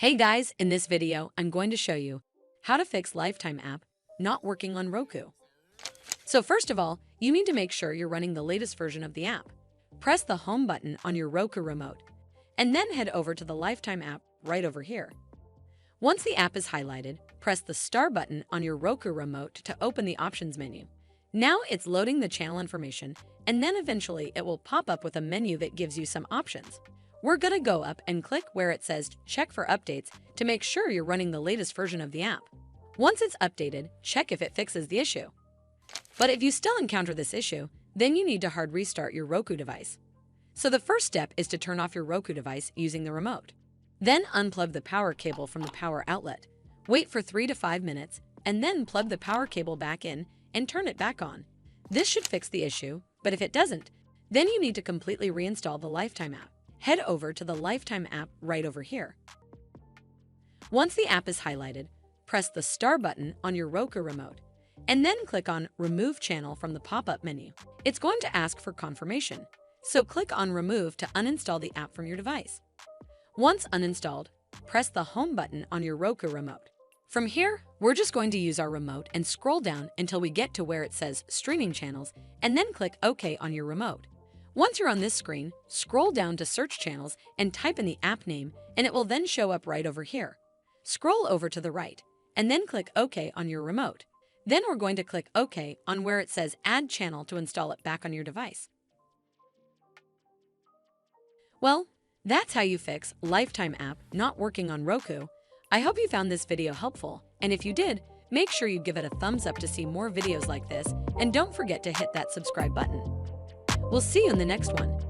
Hey guys, in this video, I'm going to show you how to fix Lifetime app not working on Roku. So first of all, you need to make sure you're running the latest version of the app. Press the home button on your Roku remote, and then head over to the Lifetime app right over here. Once the app is highlighted, press the star button on your Roku remote to open the options menu. Now it's loading the channel information, and then eventually it will pop up with a menu that gives you some options. We're gonna go up and click where it says check for updates to make sure you're running the latest version of the app. Once it's updated, check if it fixes the issue. But if you still encounter this issue, then you need to hard restart your Roku device. So the first step is to turn off your Roku device using the remote. Then unplug the power cable from the power outlet. Wait for 3 to 5 minutes, and then plug the power cable back in and turn it back on. This should fix the issue, but if it doesn't, then you need to completely reinstall the Lifetime app. Head over to the Lifetime app right over here. Once the app is highlighted, press the star button on your Roku remote, and then click on Remove Channel from the pop-up menu. It's going to ask for confirmation, so click on Remove to uninstall the app from your device. Once uninstalled, press the Home button on your Roku remote. From here, we're just going to use our remote and scroll down until we get to where it says Streaming Channels, and then click OK on your remote. Once you're on this screen, scroll down to Search Channels and type in the app name, and it will then show up right over here. Scroll over to the right, and then click OK on your remote. Then we're going to click OK on where it says Add Channel to install it back on your device. Well, that's how you fix Lifetime app not working on Roku. I hope you found this video helpful, and if you did, make sure you give it a thumbs up to see more videos like this, and don't forget to hit that subscribe button. We'll see you in the next one.